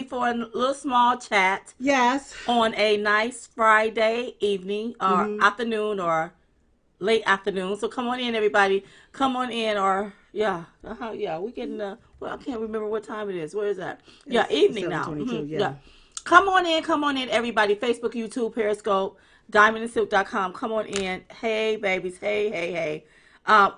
for a little small chat. Yes. On a nice Friday evening or Mm-hmm. afternoon or late afternoon. So come on in, everybody. Come on in, or yeah, we getting well, I can't remember what time it is. Where is that? Yeah, It's evening now. 7:22. Yeah. Yeah. Come on in, everybody. Facebook, YouTube, Periscope, diamondandsilk.com. Come on in. Hey, babies. Hey, hey, hey. Um,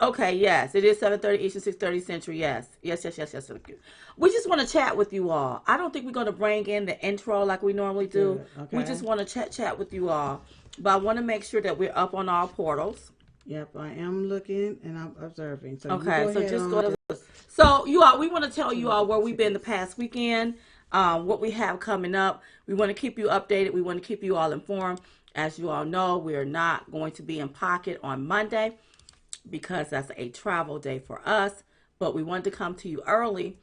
Okay, yes, it is 7:30 Eastern, 6:30 Central. Yes, yes, yes, yes, yes. Thank you. We just want to chat with you all. I don't think we're going to bring in the intro like we normally do. Good. We just Okay. want to chat with you all. But I want to make sure that we're up on our portals. Yep. I am looking and I'm observing. So you Okay, go so ahead just go on. to. So you all, we want to tell you To all the where we've been the tickets. past weekend, what we have coming up. We want to keep you updated. We want to keep you all informed. As you all know, we are not going to be in pocket on Monday, because that's a travel day for us. But we wanted to come to you early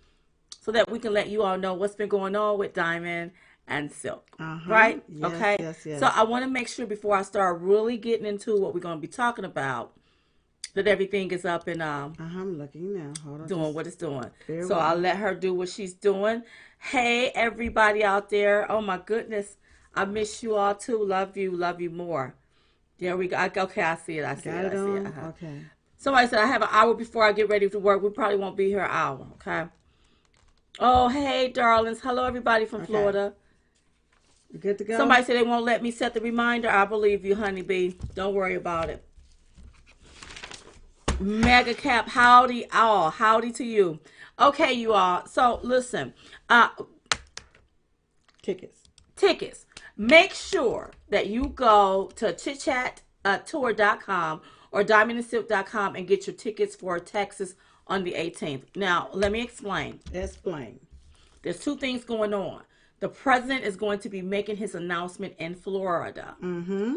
so that we can let you all know what's been going on with Diamond and Silk. Uh huh. Right? Yes. Okay. Yes. So Yes. I want to make sure before I start really getting into what we're going to be talking about that everything is up and I'm looking now. Hold on. doing Just what it's doing. bear So with I'll me. let her do what she's doing. Hey, everybody out there. Oh my goodness. I miss you all too. Love you more. There we go. Okay, I see it. I see Got it. it I see it. on. Uh-huh. Okay. Somebody said I have an hour before I get ready to work. We probably won't be here an hour. Okay. Oh, hey, darlings. Hello, everybody from Okay. Florida. You good to go? Somebody said they won't let me set the reminder. I believe you, honeybee. Don't worry about it. Mega cap, howdy all. Howdy to you. Okay, you all. So listen, uh, Tickets. tickets. Make sure that you go to chitchattour.com or diamondandsilk.com and get your tickets for Texas on the 18th. Now, let me explain. Explain. There's two things going on. The president is going to be making his announcement in Florida. Mm-hmm.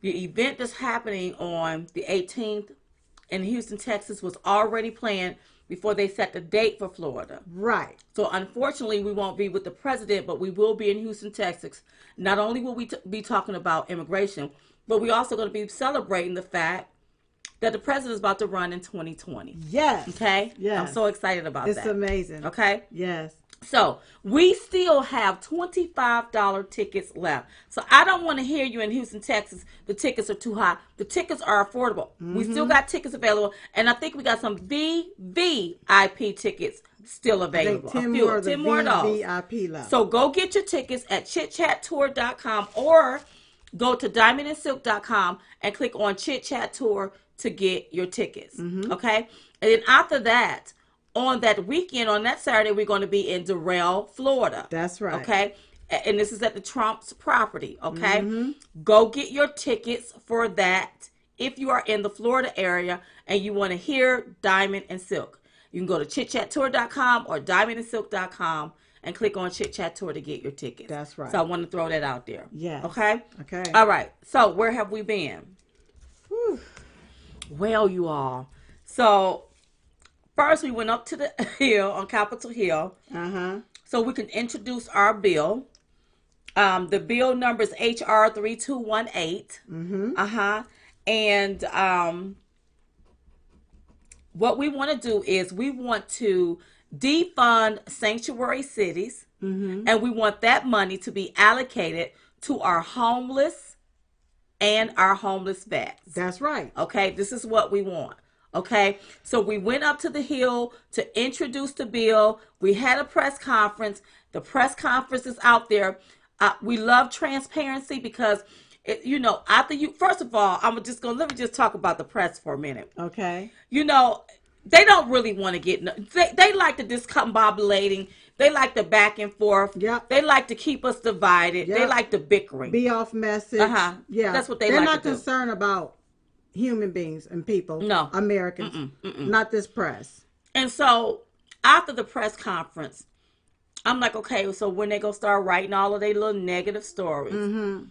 The event that's happening on the 18th in Houston, Texas was already planned before they set the date for Florida. Right. So unfortunately, we won't be with the president, but we will be in Houston, Texas. Not only will we be talking about immigration, but we're also going to be celebrating the fact that the president is about to run in 2020. Yes. Okay? I'm Yes. so excited about It's that. amazing. Okay? Yes. So we still have $25 tickets left. So I don't want to hear you in Houston, Texas. The tickets are too high. The tickets are affordable. We still Mm-hmm. got tickets available, and I think we got some VVIP tickets still I think available. A 10 few, more of the 10 more of those. VVIP left. So go get your tickets at chitchattour.com or go to diamondandsilk.com and click on Chit Chat Tour to get your tickets. Mm-hmm. Okay? And then after that, on that weekend, on that Saturday, we're going to be in Durrell, Florida. That's right. Okay? And this is at the Trump's property. Okay? Mm-hmm. Go get your tickets for that if you are in the Florida area and you want to hear Diamond and Silk. You can go to chitchattour.com or diamondandsilk.com and click on Chit Chat Tour to get your tickets. That's right. So I want to throw that out there. Yes. Okay? Okay. All right. So where have we been? Whew. Well, you all. So first we went up to the hill on Capitol Hill Uh-huh. so we can introduce our bill. The bill number is HR 3218. Mm-hmm. Uh-huh. And what we want to do is we want to defund sanctuary cities, Mm-hmm. and we want that money to be allocated to our homeless and our homeless vets. That's right. Okay, this is what we want. Okay, so we went up to the hill to introduce the bill. We had a press conference. The press conference is out there. We love transparency because, after you, first of all, let me just talk about the press for a minute. Okay. They don't really want to get, they like the discombobulating. They like the back and forth. Yep. They like to keep us divided. They Yep. like the bickering. Be off message. Uh-huh. Yeah. That's what they They're like not to do. concerned about human beings and people. No. Americans. Not this press. And so after the press conference, I'm like, okay, so when they gonna start writing all of their little negative stories? Mm-hmm.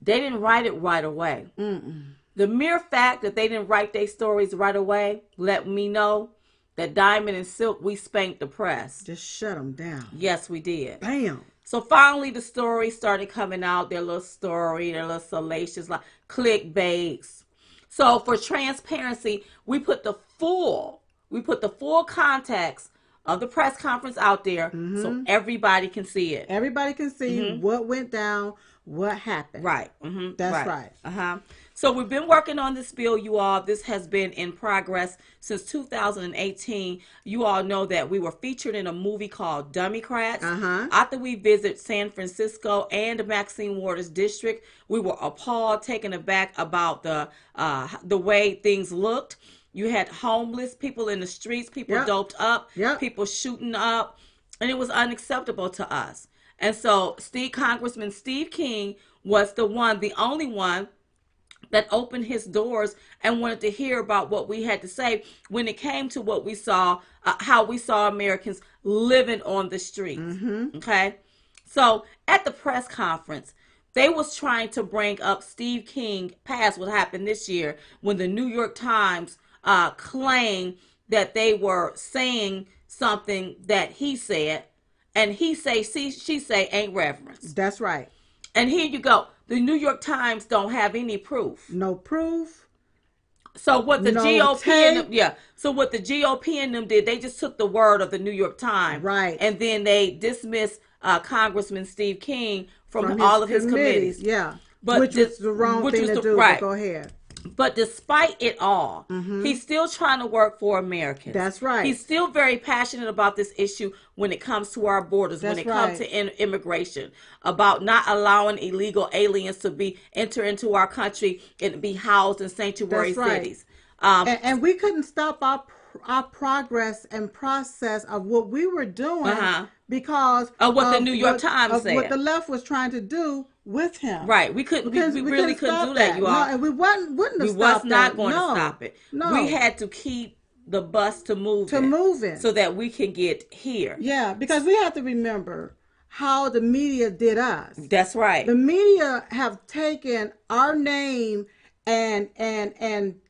They didn't write it right away. Mm-mm. The mere fact that they didn't write their stories right away let me know that Diamond and Silk, we spanked the press. Just shut them down. Yes, we did. Bam. So finally the story started coming out, their little story, their little salacious, like clickbaits. So for transparency, we put the full context of the press conference out there so everybody can see it. Everybody can see what went down, what happened. Right. That's right. So we've been working on this bill, you all. This has been in progress since 2018. You all know that we were featured in a movie called Democrats. After we visited San Francisco and Maxine Waters District, we were appalled, taken aback about the way things looked. You had homeless people in the streets, people doped up, people shooting up, and it was unacceptable to us. And so Congressman Steve King was the only one that opened his doors and wanted to hear about what we had to say when it came to what we saw, how we saw Americans living on the streets. Okay? So at the press conference, they was trying to bring up Steve King past what happened this year when the New York Times claimed that they were saying something that he said, and he say, she say ain't reverence. That's right. And here you go. The New York Times don't have any proof. No proof. So what the GOP and them, so what the GOP and them did, they just took the word of the New York Times, right, and then they dismissed Congressman Steve King from all of his committees. Yeah, but which was the wrong thing to do. Right. Go ahead. But despite it all, he's still trying to work for Americans. That's right. He's still very passionate about this issue when it comes to our borders, when it comes to immigration, about not allowing illegal aliens to enter into our country and be housed in sanctuary cities. And we couldn't stop our progress and process of what we were doing because of what the New York Times said. What the left was trying to do with him. Right. We really couldn't do that, you all. No, and we wouldn't have stopped it. We was not going to stop it. No. We had to keep the bus to moving so that we can get here. Yeah, because we have to remember how the media did us. That's right. The media have taken our name and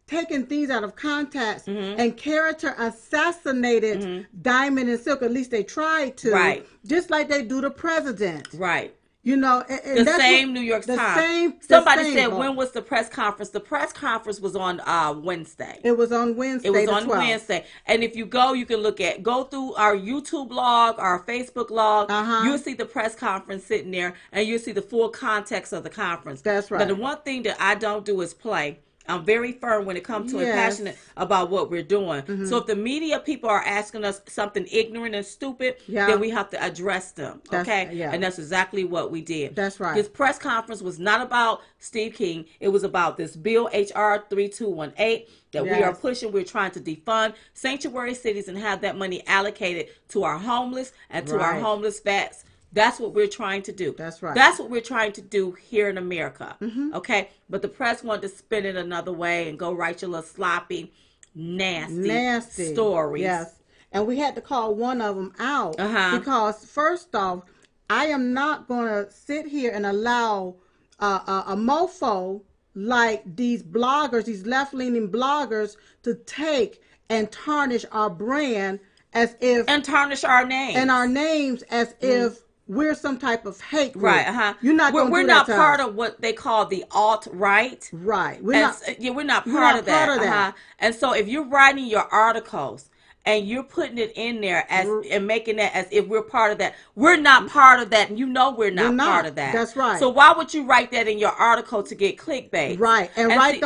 taken things out of context and character assassinated Diamond and Silk. At least they tried to. Right. Just like they do the president. Right. You know, and the same New York Times. Somebody said, when was the press conference? The press conference was on Wednesday. It was on Wednesday. It was on Wednesday. And if you you can go through our YouTube log, our Facebook log. You'll see the press conference sitting there, and you'll see the full context of the conference. That's right. But the one thing that I don't do is play. I'm very firm when it comes to and passionate about what we're doing. So if the media people are asking us something ignorant and stupid, then we have to address them. Okay? And that's exactly what we did. That's right. This press conference was not about Steve King. It was about this bill, HR 3218, that we are pushing. We're trying to defund sanctuary cities and have that money allocated to our homeless and to our homeless vets. That's what we're trying to do. That's right. That's what we're trying to do here in America. Okay? But the press wanted to spin it another way and go write your little sloppy, nasty stories. Yes. And we had to call one of them out because, first off, I am not going to sit here and allow a mofo like these bloggers, these left-leaning bloggers, to take and tarnish our brand as if... And tarnish our names. And our names as if... we're some type of hate group. Right, You're not going to do that to us. We're not part of what they call the alt-right. Right. We're not part of that. And so if you're writing your articles and you're putting it in there and making that as if we're part of that, we're not part of that, and we're not part of that. That's right. So why would you write that in your article to get clickbait? Right. And write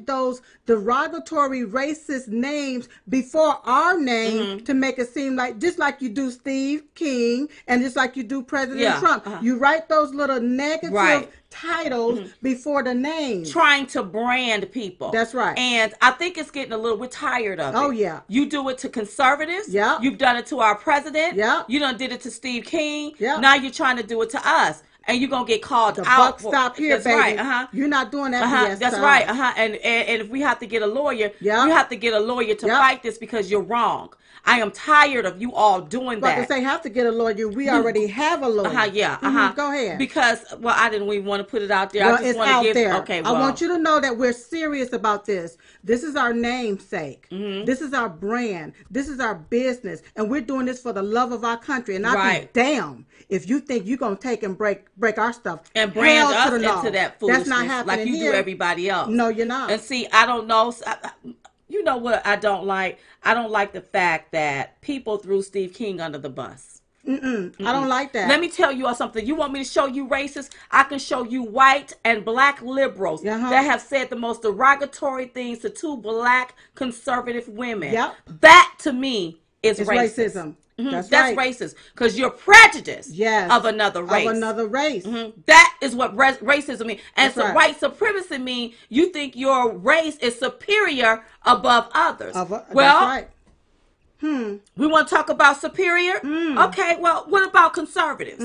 those derogatory racist names before our name to make it seem like, just like you do Steve King and just like you do President Trump. You write those little negative titles before the name. Trying to brand people. That's right. And I think it's getting we're tired of it. Oh, yeah. You do it to conservatives. Yeah. You've done it to our president. Yeah. You done did it to Steve King. Yeah. Now you're trying to do it to us. And you're going to get called the out. Buck stop here, baby. Right. You're not doing that BS That's right. And if we have to get a lawyer, you have to get a lawyer to fight this because you're wrong. I am tired of you all doing that. But to say have to get a lawyer, we already have a lawyer. Go ahead. Because, I didn't even want to put it out there. Well, I just it's want out to there. Okay, I want you to know that we're serious about this. This is our namesake. This is our brand. This is our business. And we're doing this for the love of our country. And I'd be damned if you think you're going to take and break our stuff. And brand us into that foolishness. That's not happening like you do everybody else. No, you're not. And see, I don't know. You know what I don't like? I don't like the fact that people threw Steve King under the bus. I don't like that. Let me tell you all something. You want me to show you racist? I can show you white and black liberals that have said the most derogatory things to two black conservative women. Yep. That to me is racism. That's racist because you're prejudiced of another race. Of another race. That is what racism means. And That's white supremacy means you think your race is superior above others. That's right. We want to talk about superior? Okay, well, what about conservatives?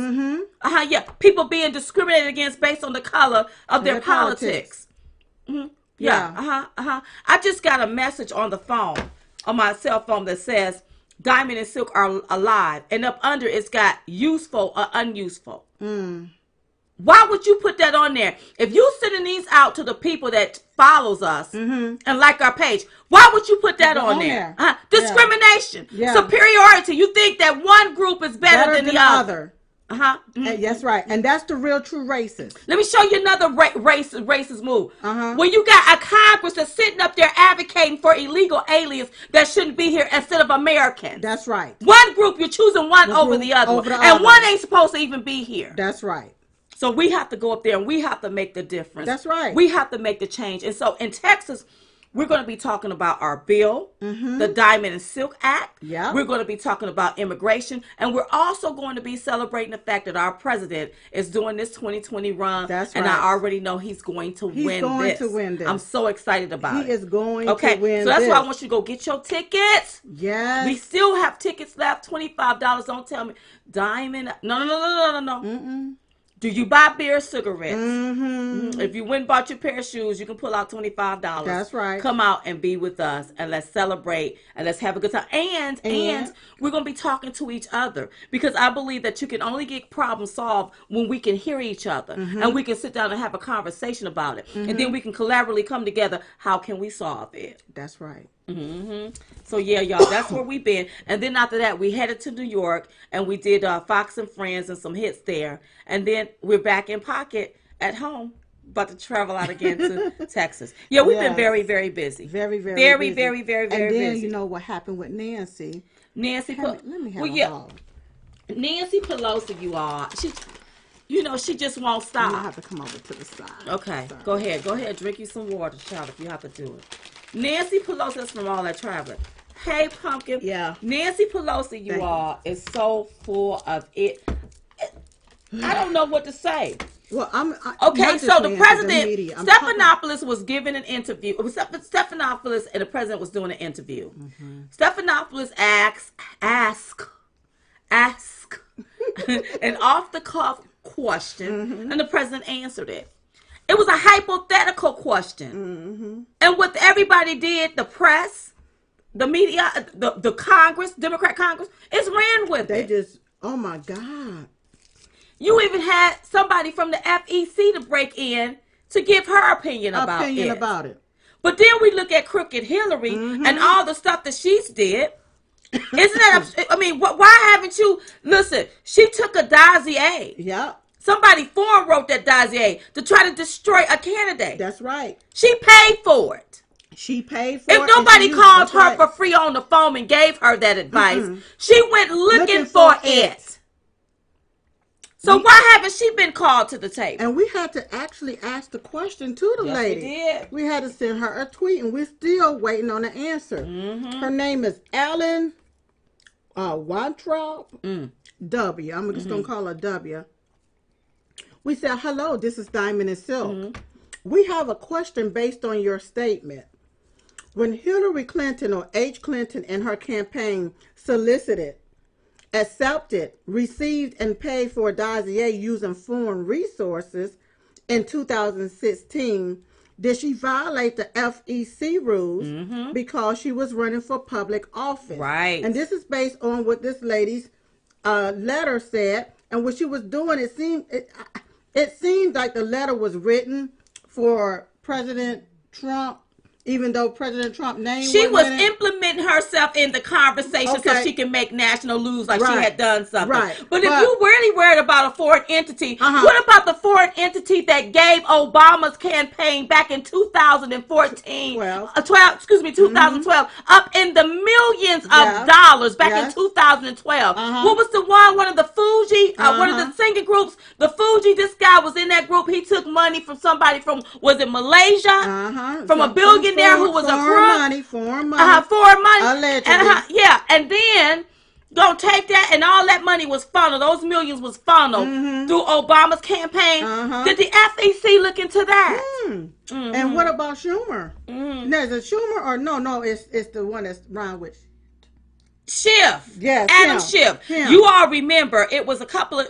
Yeah, people being discriminated against based on the color of their politics. Yeah. I just got a message on the phone, on my cell phone, that says Diamond and Silk are alive, and up under it's got useful or unuseful. Why would you put that on there? If you sending these out to the people that follows us and like our page, why would you put that on there? Discrimination, superiority. You think that one group is better than the other. That's right. And that's the real true racist. Let me show you another racist move. When you got a Congress that's sitting up there advocating for illegal aliens that shouldn't be here instead of Americans. That's right. One group, you're choosing one over the other. And one ain't supposed to even be here. That's right. So we have to go up there and we have to make the difference. That's right. We have to make the change. And so in Texas, we're going to be talking about our bill, the Diamond and Silk Act. We're going to be talking about immigration. And we're also going to be celebrating the fact that our president is doing this 2020 run. That's right. And I already know he's going to win this. He's going to win this. I'm so excited about it. He is going to win this. So that's why I want you to go get your tickets. Yes. We still have tickets left, $25. Don't tell me. Diamond. No. Do you buy beer or cigarettes? If you went and bought your pair of shoes, you can pull out $25. That's right. Come out and be with us, and let's celebrate, and let's have a good time. And we're going to be talking to each other, because I believe that you can only get problems solved when we can hear each other, and we can sit down and have a conversation about it. And then we can collaboratively come together. How can we solve it? That's right. So yeah, y'all, that's where we've been. And then after that, we headed to New York, and we did Fox and Friends and some hits there. And then we're back in pocket at home, about to travel out again to Texas. Yeah, we've been very, very busy. Very busy. Very And then busy. you know what happened with Nancy. Let me have a ball. Nancy Pelosi, you all. She just won't stop. I have to come over to the side. Okay, go ahead. Drink you some water, child, if you have to do it. Nancy Pelosi is from all that traveling. Hey, Pumpkin. Yeah. Nancy Pelosi, you all, is so full of it. I don't know what to say. Well, okay, so the president, Stephanopoulos, was giving an interview. It was Stephanopoulos, and the president was doing an interview. Stephanopoulos asked an off-the-cuff question, and the president answered it. It was a hypothetical question. And what everybody did, the press, the media, the Congress, Democrat Congress, is ran with it. They just, oh my God. You even had somebody from the FEC to break in to give her opinion about it. But then we look at Crooked Hillary and all the stuff that she's did. Isn't that, why haven't you, listen, she took a dossier. Yeah. Somebody foreign wrote that dossier to try to destroy a candidate. That's right. She paid for it. If nobody called her for free on the phone and gave her that advice, she went looking for it. So why haven't she been called to the table? And we had to actually ask the question to the lady. We did. We had to send her a tweet, and we're still waiting on the answer. Her name is Ellen Weintraub W. I'm just going to call her W. We said, hello, this is Diamond and Silk. We have a question based on your statement. When Hillary Clinton, or H. Clinton, and her campaign solicited, accepted, received, and paid for a dossier using foreign resources in 2016, did she violate the FEC rules because she was running for public office? Right. And this is based on what this lady's letter said. And what she was doing, it seemed like the letter was written for President Trump Even though President Trump name she was in it? implementing herself in the conversation so she can make national news like she had done something. Right. But if you really worried about a foreign entity, Uh-huh. what about the foreign entity that gave Obama's campaign back in 2014, 2012, up in the millions of dollars back in 2012? What was the one of the Fuji, one of the singing groups, the Fuji, this guy was in that group. He took money from somebody from, was it Malaysia? From a billionaire who was a crook. Foreign money. Foreign money. Allegedly. And then gonna take that, and all that money was funneled. Those millions was funneled through Obama's campaign. Did the FEC look into that? And what about Schumer? Now, is it Schumer or no? It's the one that's Ron with. Schiff. Yes. Adam Schiff. You all remember it was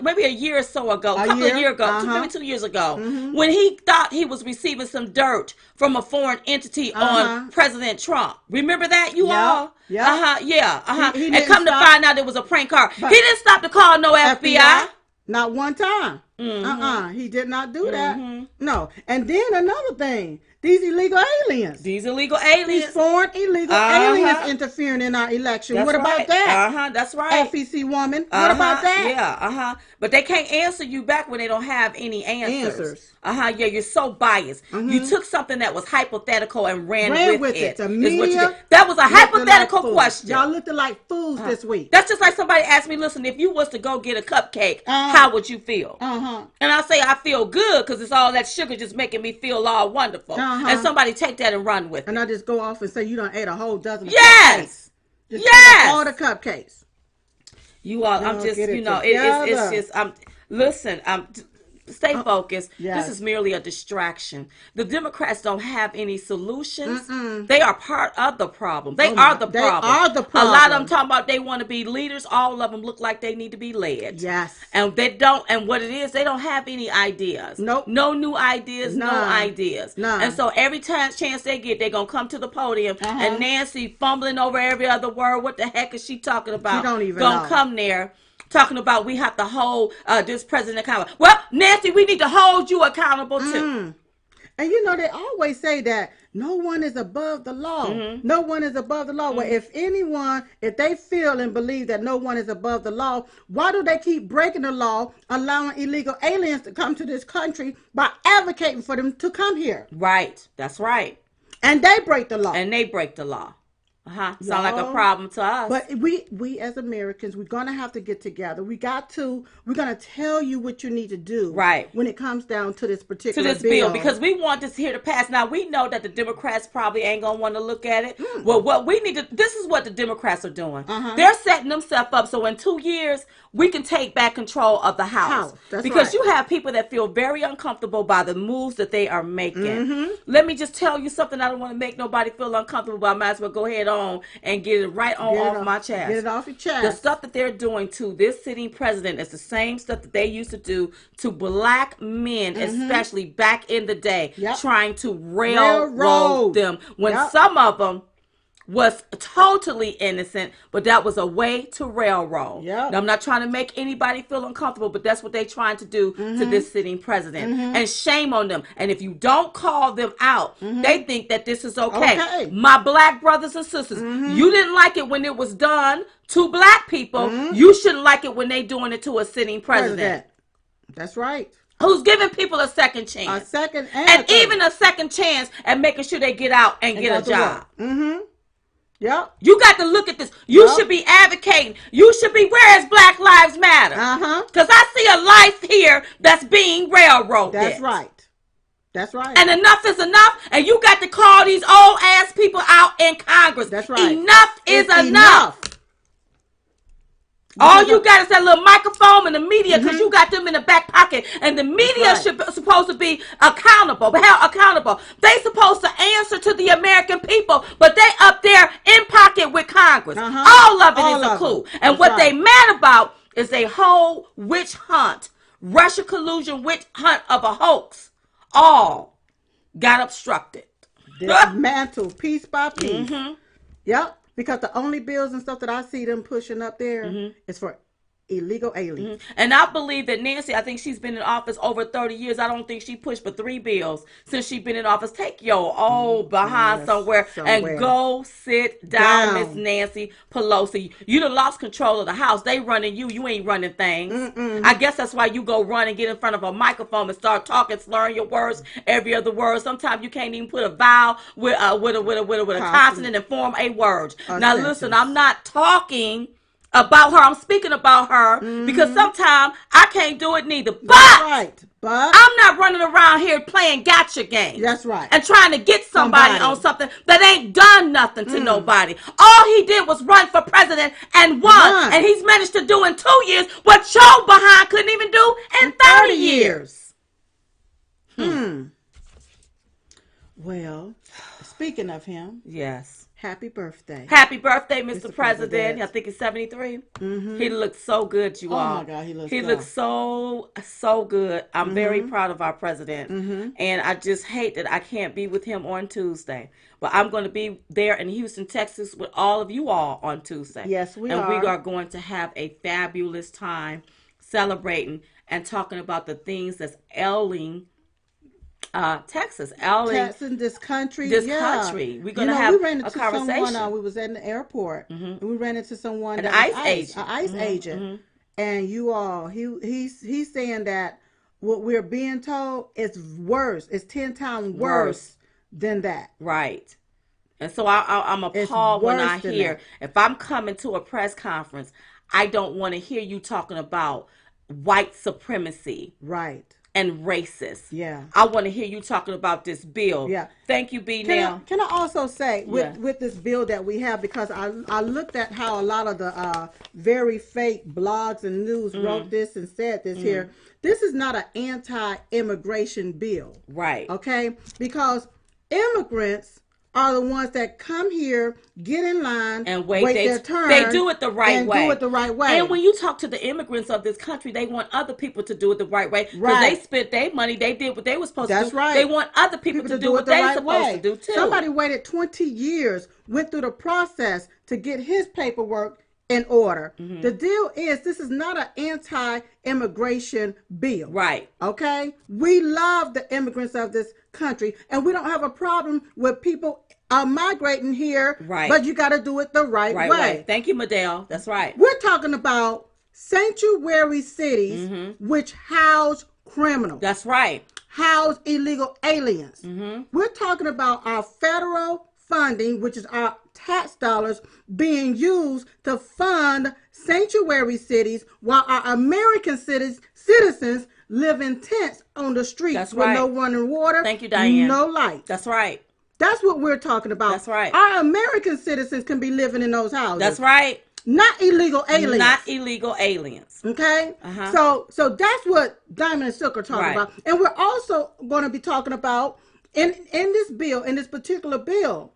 maybe a year or so ago, maybe 2 years ago, when he thought he was receiving some dirt from a foreign entity on President Trump. Remember that, you all? Yeah. And come to find out it was a prank car. He didn't stop to call no FBI. Not one time. He did not do that. No. And then another thing. These illegal aliens. These foreign illegal aliens interfering in our election. That's what about that? That's right. FEC woman. What about that? Yeah, But they can't answer you back when they don't have any answers. Yeah, you're so biased. You took something that was hypothetical and ran with it. That was a hypothetical question. Y'all looked like fools this week. That's just like somebody asked me, listen, if you was to go get a cupcake, how would you feel? And I say, I feel good because it's all that sugar just making me feel all wonderful. And somebody take that and run with it. And I just go off and say, you done ate a whole dozen of cupcakes. Yes. All the cupcakes. You all, I'm just, it's just, listen, stay focused. Yes. This is merely a distraction. The Democrats don't have any solutions. They are part of the problem. They are the problem. A lot of them talking about they want to be leaders. All of them look like they need to be led. Yes. And they don't. And what it is, they don't have any ideas. Nope. No new ideas. None. No ideas. None. And so every chance they get, they're going to come to the podium. And Nancy fumbling over every other word. What the heck is she talking about? She don't even gonna come there. Talking about we have to hold this president accountable. Well, Nancy, we need to hold you accountable too. And they always say that no one is above the law. No one is above the law. Well, if they feel and believe that no one is above the law, why do they keep breaking the law, allowing illegal aliens to come to this country by advocating for them to come here? Right. That's right. And they break the law. Sound like a problem to us. But we as Americans, we're gonna have to get together. We're gonna tell you what you need to do. Right. When it comes down to this particular bill, because we want this here to pass. Now we know that the Democrats probably ain't gonna want to look at it. Well, what we need to, this is what the Democrats are doing. They're setting themselves up so in 2 years we can take back control of the House. That's because right. you have people that feel very uncomfortable by the moves that they are making. Let me just tell you something. I don't want to make nobody feel uncomfortable, but I might as well go ahead on and get it right off my chest. Get it off your chest. The stuff that they're doing to this sitting president is the same stuff that they used to do to black men, especially back in the day, trying to railroad them when some of them was totally innocent, but that was a way to railroad. Now, I'm not trying to make anybody feel uncomfortable, but that's what they're trying to do to this sitting president. And shame on them. And if you don't call them out, they think that this is okay. My black brothers and sisters, you didn't like it when it was done to black people. You shouldn't like it when they're doing it to a sitting president. That's right. Who's giving people a second chance. And even a second chance at making sure they get out and get a job. Yep. You got to look at this. You should be advocating. You should be, where is Black Lives Matter? Because I see a life here that's being railroaded. That's right. That's right. And enough is enough. And you got to call these old ass people out in Congress. That's right. Enough is enough. All you got is that little microphone and the media, because you got them in the back pocket, and the media supposed to be accountable. They supposed to answer to the American people, but they up there in pocket with Congress. All of it is a coup. And what they mad about is a whole witch hunt, Russia collusion witch hunt of a hoax. All got obstructed. Dismantled piece by piece. Yep. Because the only bills and stuff that I see them pushing up there is for illegal aliens. And I believe that Nancy, I think she's been in office over 30 years. I don't think she pushed for 3 bills since she's been in office. Take your old behind Yes, somewhere and go sit down, Miss Nancy Pelosi. You done lost control of the House. They running you. You ain't running things. I guess that's why you go run and get in front of a microphone and start talking, slurring your words, every other word. Sometimes you can't even put a vowel with a consonant and form a word. Now listen, I'm not talking about her. I'm speaking about her because sometimes I can't do it neither. But I'm not running around here playing gotcha games. That's right. And trying to get somebody on something that ain't done nothing to nobody. All he did was run for president and won. And he's managed to do in 2 years what your behind couldn't even do in 30 years. Well, speaking of him. Yes. Happy birthday. Happy birthday, Mr. President. I think he's 73. He looks so good, you all. Oh, my God, he looks so good. I'm very proud of our president. And I just hate that I can't be with him on Tuesday. But I'm going to be there in Houston, Texas with all of you all on Tuesday. Yes, we are. And we are going to have a fabulous time celebrating and talking about the things that's ailing Texas, this country. We're gonna have a conversation. Someone, we was at the airport, and we ran into someone, an ICE agent, and you all, he's saying that what we're being told is worse. It's 10 times worse than that. Right. And so I'm appalled when I hear, if I'm coming to a press conference, I don't want to hear you talking about white supremacy. Right. And racist. Yeah. I want to hear you talking about this bill. Yeah. Thank you, B. Can I also say with this bill that we have, because I looked at how a lot of the very fake blogs and news wrote this and said this here. This is not an anti-immigration bill. Right. Okay? Because immigrants are the ones that come here, get in line, and wait their turn. They do it the right way. And when you talk to the immigrants of this country, they want other people to do it the right way. Because they spent their money, they did what they were supposed to do. Right. They want other people to do what they're supposed to do too. Somebody waited 20 years, went through the process to get his paperwork in order. The deal is, this is not an anti-immigration bill. Right. Okay? We love the immigrants of this country, and we don't have a problem with people migrating here. Right. But you got to do it the right way. Thank you, Madele. That's right. We're talking about sanctuary cities which house criminals. That's right. House illegal aliens. We're talking about our federal funding, which is our tax dollars being used to fund sanctuary cities, while our American citizens live in tents on the streets with no running water. Thank you, Diane. No light. That's right. That's what we're talking about. That's right. Our American citizens can be living in those houses. That's right. Not illegal aliens. Not illegal aliens. Okay? So that's what Diamond and Silk are talking about. And we're also going to be talking about in this bill, in this particular bill,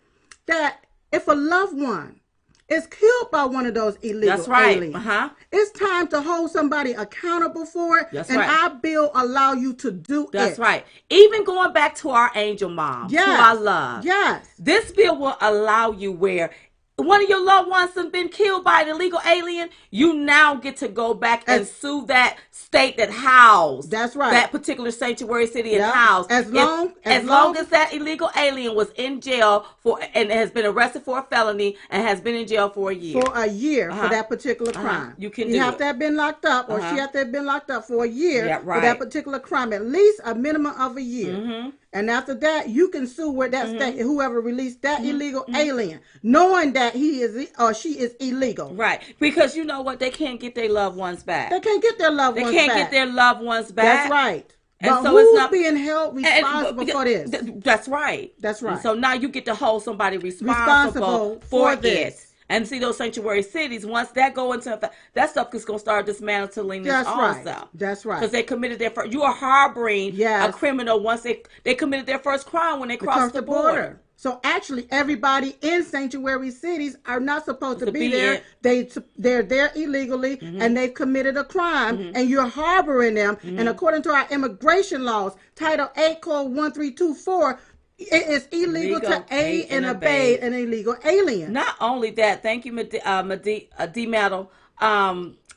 that if a loved one is killed by one of those illegal aliens, it's time to hold somebody accountable for it. That's and our bill allow you to do That's right. Even going back to our angel mom, who I love. Yes. This bill will allow you where one of your loved ones has been killed by an illegal alien, you now get to go back and sue that state that housed that particular sanctuary city and housed. As long as that illegal alien was in jail for and has been arrested for a felony and has been in jail for a year. For a year for that particular crime. You can You have to have been locked up, or she have to have been locked up for a year for that particular crime, at least a minimum of a year. And after that, you can sue where that state, whoever released that illegal alien, knowing that he is or she is illegal. Right. Because you know what? They can't get their loved ones back. They can't get their loved ones back. They can't get their loved ones back. That's right. And but so who's it's not being held responsible for this? That's right. That's right. And so now you get to hold somebody responsible for this. And see those sanctuary cities, once that go into effect, that stuff is going to start dismantling this also. That's right. Because they committed their first, you are harboring a criminal once they committed their first crime when they crossed the border. So actually, everybody in sanctuary cities are not supposed to be there. They're there illegally, and they've committed a crime, and you're harboring them. And according to our immigration laws, Title 8, Code 1324, it is illegal to aid and abet an illegal alien. Not only that, thank you, D. Metal.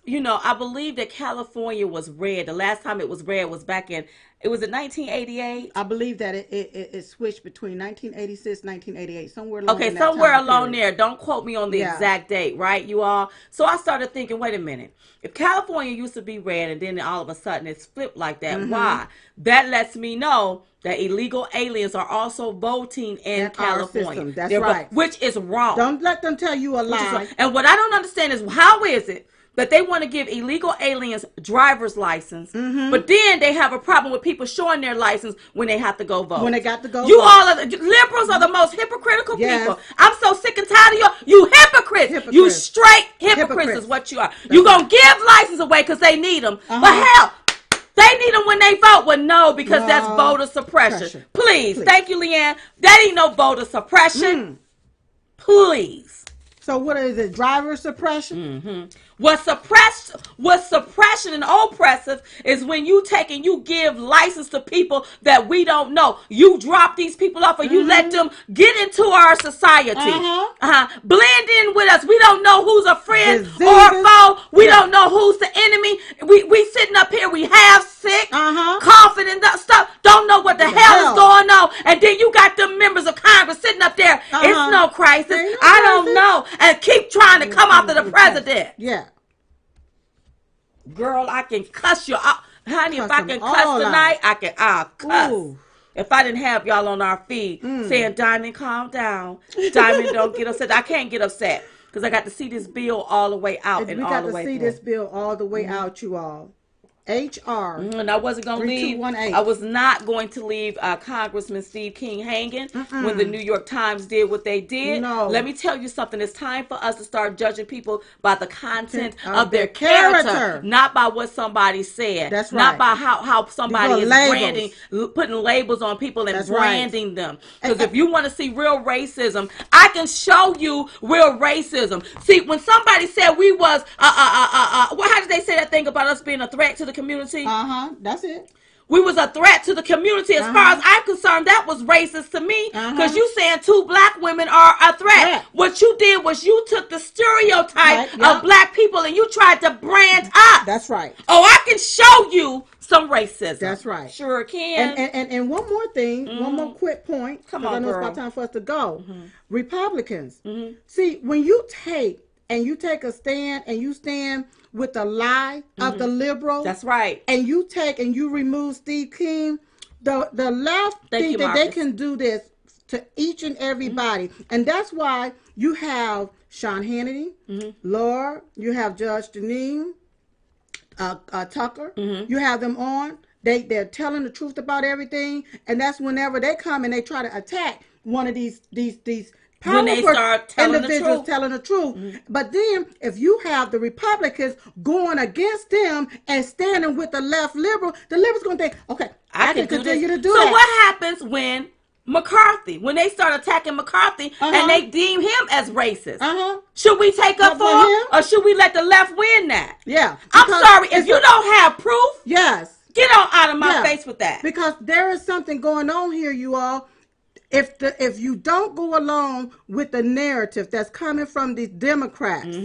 I believe that California was red. The last time it was red was back in, it was in 1988. I believe that it switched between 1986, 1988, somewhere along Okay, in that somewhere time along period. there. Don't quote me on the Yeah. exact date, right, you all? So I started thinking, wait a minute. If California used to be red and then all of a sudden it's flipped like that, why? That lets me know that illegal aliens are also voting in California. Our system. That's right. Which is wrong. Don't let them tell you a lie. And what I don't understand is, how is it that they want to give illegal aliens driver's license, but then they have a problem with people showing their license when they have to go vote? When they got to go you vote. all are liberals are the most hypocritical Yes. people. I'm so sick and tired of you hypocrites. You straight hypocrites is what you are. You gonna give license away because they need them, but hell, they need them when they vote. Well, no, because that's voter suppression. Please, thank you, Leanne. That ain't no voter suppression. Please. So what is it? Driver suppression? What's suppression and oppressive is when you take and you give license to people that we don't know. You drop these people off, or you let them get into our society. Blend in with us. We don't know who's a friend or a foe. We don't know who's the enemy. We sitting up here, we half sick, coughing and stuff. Don't know what the hell is going on. And then you got them members of Congress sitting up there. It's no crisis. I don't know. And keep trying to come after the president. Yeah. Girl, I can cuss you out. Honey, if I can cuss tonight, I'll cuss. Ooh. If I didn't have y'all on our feed saying, Diamond, calm down. Diamond, don't get upset. I can't get upset because I got to see this bill all the way out and all the way through. We got to see this bill all the way out, you all. HR. And I wasn't going to leave. I was not going to leave Congressman Steve King hanging when the New York Times did what they did. No. Let me tell you something. It's time for us to start judging people by the content of their character, not by what somebody said. That's right. Not by how somebody is branding, putting labels on people and branding them. Because if you want to see real racism, I can show you real racism. See, when somebody said we was, how did they say that thing about us being a threat to the community? That's it. We was a threat to the community. As far as I'm concerned, that was racist to me. Because you saying 2 black women are a threat. What you did was you took the stereotype of black people and you tried to brand us. That's right. Oh, I can show you some racism. That's right. Sure can. And one more thing, one more quick point. Come on, I know girl. it's about time for us to go. Republicans. See, when you take a stand and you stand with the lie of the liberals. That's right. And you take and you remove Steve King, the left think that they can do this to each and everybody. And that's why you have Sean Hannity, Laura, you have Judge Janine, Tucker, you have them on. They're telling the truth about everything. And that's whenever they come and they try to attack one of these when they start telling the truth. But then if you have the Republicans going against them and standing with the left liberal, the liberals going to think, okay, I can continue to do that. So what happens when when they start attacking McCarthy and they deem him as racist? Should we take up for him or should we let the left win that? Yeah. I'm sorry, if you don't have proof, get on out of my face with that. Because there is something going on here, you all. If you don't go along with the narrative that's coming from these Democrats,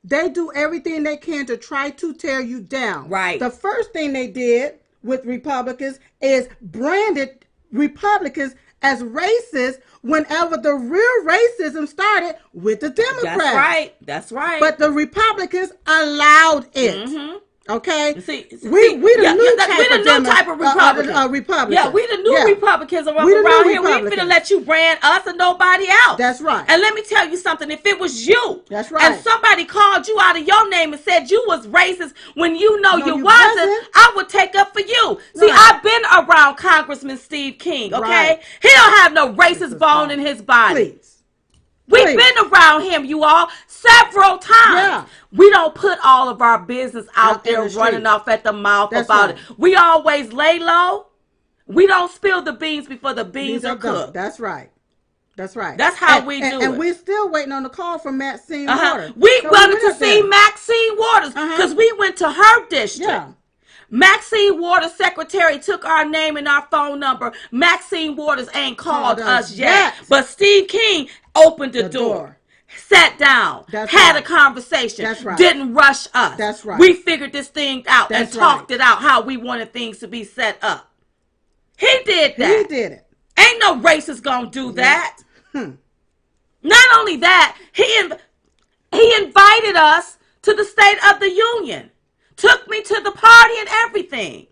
they do everything they can to try to tear you down. Right. The first thing they did with Republicans is branded Republicans as racist whenever the real racism started with the Democrats. That's right. But the Republicans allowed it. Okay, see, we the new type of Republican. Yeah, we the new Republicans around here. We finna let you brand us and nobody else. That's right. And let me tell you something. If it was you, that's right, and somebody called you out of your name and said you was racist when you know you wasn't, I would take up for you. See, I've been around Congressman Steve King. Okay, he don't have no racist bone in his body. Please. We've been around him, you all, several times. Yeah. We don't put all of our business out there running off at the mouth about it. We always lay low. We don't spill the beans before the beans are cooked. That's right. That's right. That's how we do it. And we're still waiting on the call from Maxine Waters. We wanted to see Maxine Waters because we went to her district. Yeah. Maxine Waters' secretary took our name and our phone number. Maxine Waters ain't called us yet. But Steve King opened the door. sat down, had a conversation, didn't rush us. That's right. We figured this thing out and talked it out how we wanted things to be set up. He did that. He did it. Ain't no racist gonna do that. Not only that, he invited us to the State of the Union. Took me to the party and everything.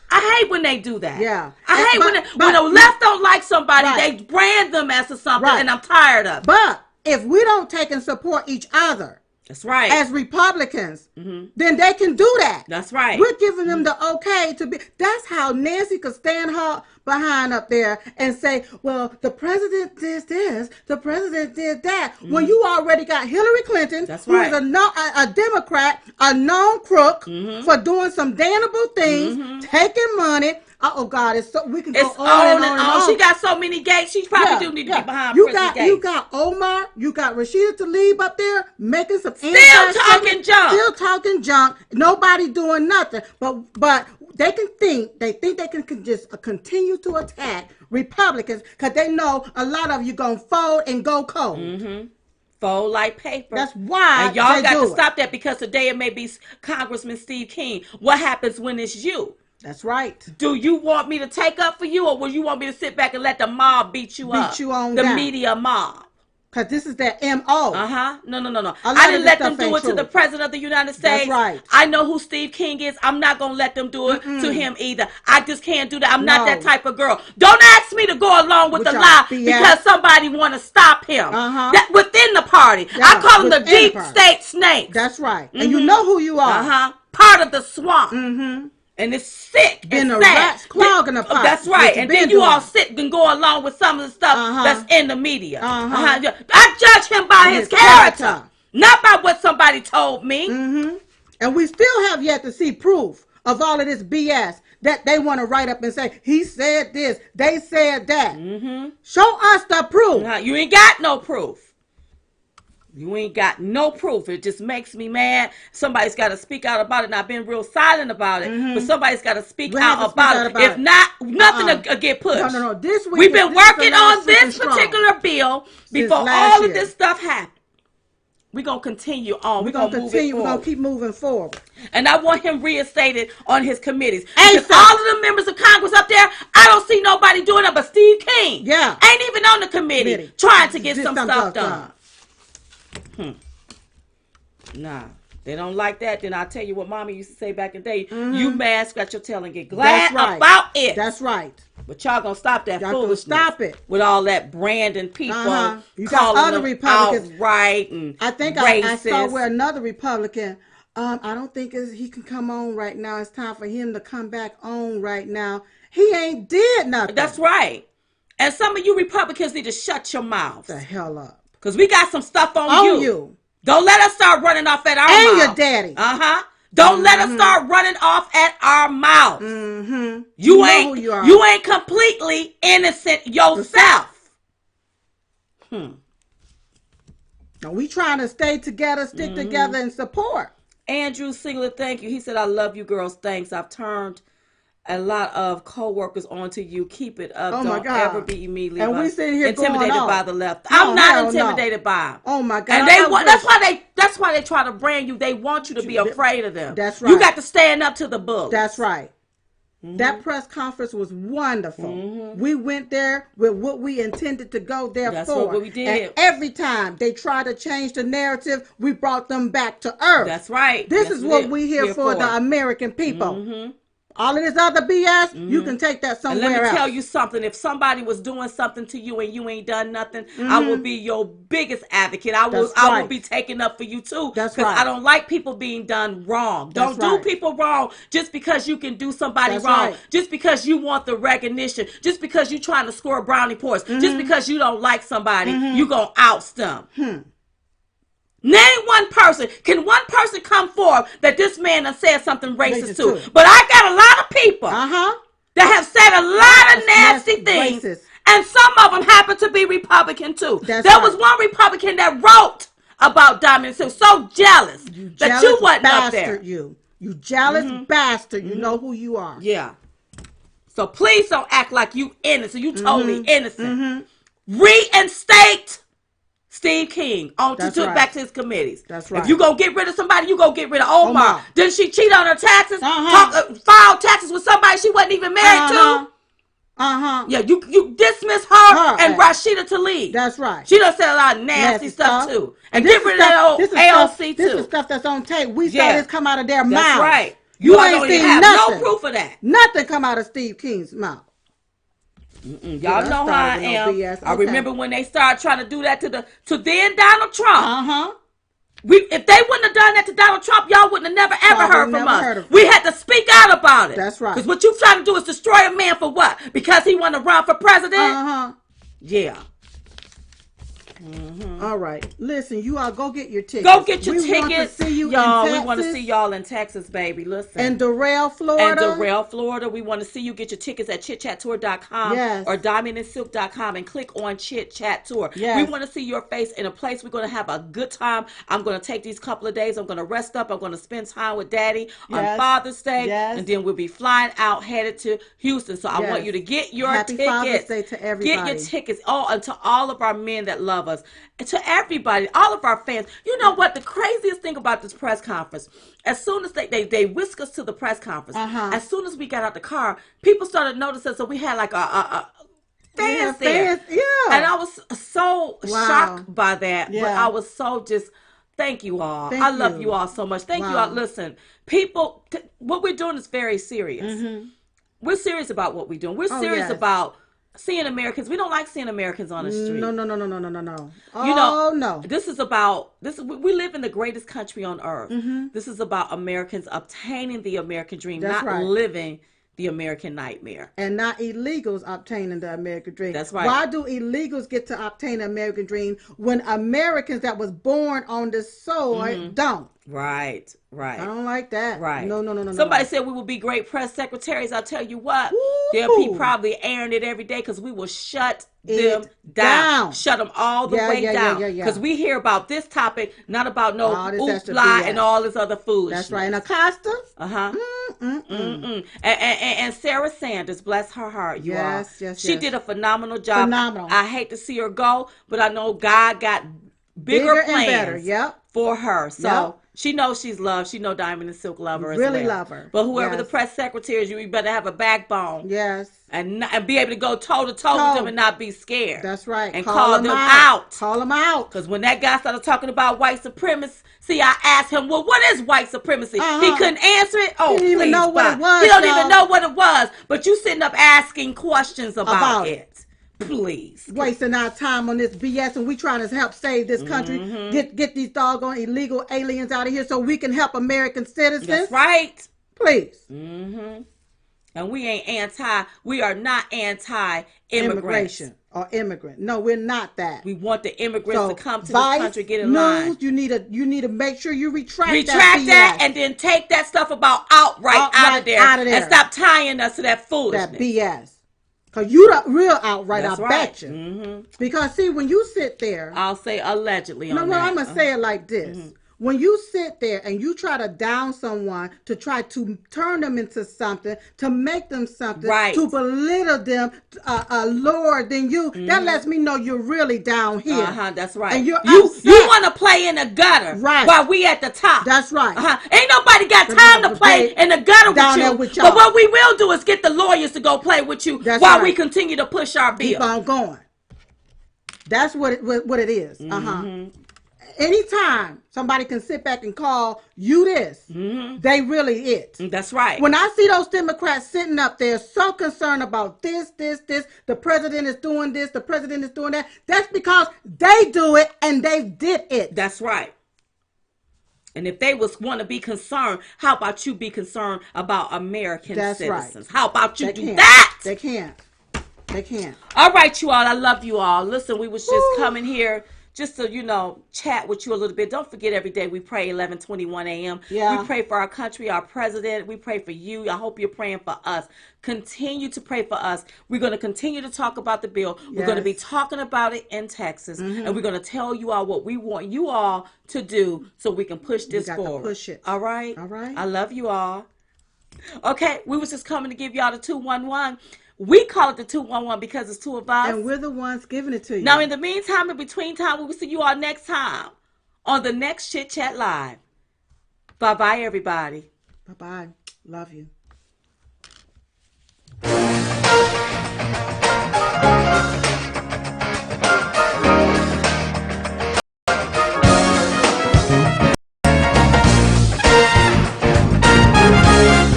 I hate when they do that. Yeah. I hate when the left don't like somebody, they brand them as a something, and I'm tired of it. But if we don't take and support each other, that's right, as Republicans, then they can do that. That's right. We're giving them the okay to be. That's how Nancy could stand her behind up there and say, well, the president did this, the president did that. When you already got Hillary Clinton, who is a Democrat, a known crook for doing some damnable things, taking money. Oh God, it's so we can go on and on. She got so many gates. She probably do need to be behind you prison got gates. You got Omar, you got Rashida Tlaib up there making some still talking junk. Nobody doing nothing. But they think they can just continue to attack Republicans because they know a lot of you gonna fold and go cold. Fold like paper. That's why. And y'all got to stop that, because today it may be Congressman Steve King. What happens when it's you? That's right. Do you want me to take up for you, or will you want me to sit back and let the mob beat you up? Beat you on the down. Media mob. Because this is their M.O. No. I didn't let them do it to the President of the United States. That's right. I know who Steve King is. I'm not going to let them do it to him either. I just can't do that. I'm not that type of girl. Don't ask me to go along with the lie because somebody want to stop him. That within the party. I call them the deep state snakes. That's right. And you know who you are. Part of the swamp. And it's sick. Been a rat's clogging the pot. That's right. And then you all sit and go along with some of the stuff that's in the media. I judge him by his character, not by what somebody told me. And we still have yet to see proof of all of this BS that they want to write up and say, he said this, they said that. Show us the proof. You ain't got no proof. You ain't got no proof. It just makes me mad. Somebody's got to speak out about it. And I've been real silent about it. But somebody's got to speak out about it. If not, nothing will get pushed. No. This week, we've been working on this particular bill before all of this stuff happened. We're going to continue on. We're going to continue. We're going to keep moving forward. And I want him reinstated on his committees. Because all of the members of Congress up there, I don't see nobody doing it but Steve King. Yeah. Ain't even on the committee trying to get some stuff done. Nah, they don't like that. Then I'll tell you what Mama used to say back in the day. You mad, scratch your tail and get glad about it. That's right. But y'all gonna stop that foolishness. Stop it. With all that branding people you calling got other them Republicans outright and I think racist. I saw where another Republican, I don't think he can come on right now. It's time for him to come back on right now. He ain't did nothing. That's right. And some of you Republicans need to shut your mouths. The hell up. Because we got some stuff on you. Don't let us start running off at our mouth. And your daddy. Don't let us start running off at our mouth. You ain't completely innocent yourself. Now we trying to stay together, stick together, and support. Andrew Singler, thank you. He said, I love you girls. Thanks. I've turned a lot of co-workers onto you. Keep it up. Don't ever be immediately intimidated by the left. I'm not intimidated by them. Oh my God. And that's why they try to brand you. They want you to be afraid of them. That's right. You got to stand up to the book. That's right. That press conference was wonderful. We went there with what we intended to go there That's for. What we did. And every time they try to change the narrative, we brought them back to earth. That's right. This is what we here for, the American people. All of this other BS, you can take that somewhere else. And let me tell you something. If somebody was doing something to you and you ain't done nothing, I will be your biggest advocate. I will be taking up for you too. That's right. Because I don't like people being done wrong. Don't do people wrong just because you can do somebody wrong. Right. Just because you want the recognition. Just because you're trying to score brownie points. Just because you don't like somebody, you going to oust them. Name one person. Can one person come forward that this man done said something racist to? But I got a lot of people that have said a lot of nasty things. Racist. And some of them happen to be Republican too. There was one Republican that wrote about Diamond Silk. So jealous that you wasn't up there. You jealous bastard. You know who you are. Yeah. So please don't act like you innocent. You totally innocent. Reinstate Steve King on to right. back to his committees. That's right. If you gonna get rid of somebody, you gonna get rid of Omar. Didn't she cheat on her taxes? Filed taxes with somebody she wasn't even married to? Yeah, you dismiss her and Rashida Tlaib. That's right. She done said a lot of nasty stuff too. And get rid of that old AOC too. This is stuff that's on tape. We saw this come out of their mouths. That's right. You ain't seen nothing. No proof of that. Nothing come out of Steve King's mouth. Y'all know how I am. Okay. I remember when they started trying to do that to then Donald Trump. If they wouldn't have done that to Donald Trump, y'all wouldn't have never ever heard from us. We had to speak out about it. That's right. Because what you trying to do is destroy a man for what? Because he want to run for president? Yeah. All right. Listen, you all go get your tickets. Go get your tickets. Want to see you y'all, in Texas. We want to see y'all in Texas, baby. Listen. And Durrell, Florida. We want to see you. Get your tickets at chitchattour.com or diamondandsilk.com and click on Chit Chat Tour. We want to see your face in a place. We're going to have a good time. I'm going to take these couple of days. I'm going to rest up. I'm going to spend time with Daddy on Father's Day. And then we'll be flying out, headed to Houston. So I want you to get your tickets. Father's Day to everybody. Get your tickets. And to all of our men that love us. And to everybody, all of our fans. You know what? The craziest thing about this press conference, as soon as they whisk us to the press conference, as soon as we got out the car, people started noticing. So we had like a fans there. And I was so shocked by that. But I was so just, thank you all. I love you all so much. Thank you all. Listen, people, what we're doing is very serious. We're serious about what we're doing. We're serious about seeing Americans. We don't like seeing Americans on the street. No. No. This is about we live in the greatest country on earth. This is about Americans obtaining the American dream, not living the American nightmare. And not illegals obtaining the American dream. That's right. Why do illegals get to obtain the American dream when Americans that was born on this soil don't? Right. I don't like that. Right. No. Somebody said we will be great press secretaries. I'll tell you what, they'll be probably airing it every day because we will shut them down. Shut them all the way down. Because we hear about this topic, not about no oopla and all this other foolishness. That's right. And Acosta? And Sarah Sanders, bless her heart, you all. She did a phenomenal job. Phenomenal. I hate to see her go, but I know God got bigger plans for her. So she knows she's loved. She know Diamond and Silk love her as well. Really love her. But whoever the press secretary is, you better have a backbone. Yes. And be able to go toe to toe with them and not be scared. That's right. And call them out. Call them out. Because when that guy started talking about white supremacy, I asked him, well, what is white supremacy? He couldn't answer it. Oh, he didn't even know what it was. He don't even know what it was. But you sitting up asking questions about it. Please. Wasting our time on this BS, and we trying to help save this country. Get these doggone illegal aliens out of here so we can help American citizens. That's right. Please. And we are not anti-immigration. Or immigrant. No, we're not that. We want the immigrants to come to the country, get in line. You need to make sure you retract that and then take that stuff about outright out of there. And stop tying us to that foolishness. That BS. Because you the real outright, I bet you. Because see, when you sit there. I'll say allegedly on that. No, I'm going to say it like this. When you sit there and you try to down someone to try to turn them into something, to make them something, to belittle them lower than you, that lets me know you're really down here. That's right. And you want to play in the gutter while we at the top. That's right. Ain't nobody got time to play in the gutter with you. But what we will do is get the lawyers to go play with you while we continue to push our bill. Keep on going. That's what it is. Anytime somebody can sit back and call you this, they really it. That's right. When I see those Democrats sitting up there so concerned about this, the president is doing this, the president is doing that, that's because they do it and they did it. That's right. And if they want to be concerned, how about you be concerned about American citizens? Right. How about you do that? They can't. All right, you all. I love you all. Listen, we was just coming here just to, chat with you a little bit. Don't forget, every day we pray 11:21 a.m. We pray for our country, our president. We pray for you. I hope you're praying for us. Continue to pray for us. We're going to continue to talk about the bill. We're going to be talking about it in Texas. And we're going to tell you all what we want you all to do so we can push this forward. Push it. All right? All right. I love you all. Okay, we was just coming to give y'all the 211. We call it the 211 because it's two of us. And we're the ones giving it to you. Now, in the meantime, in between time, we will see you all next time on the next Chit Chat Live. Bye-bye, everybody. Bye-bye. Love you.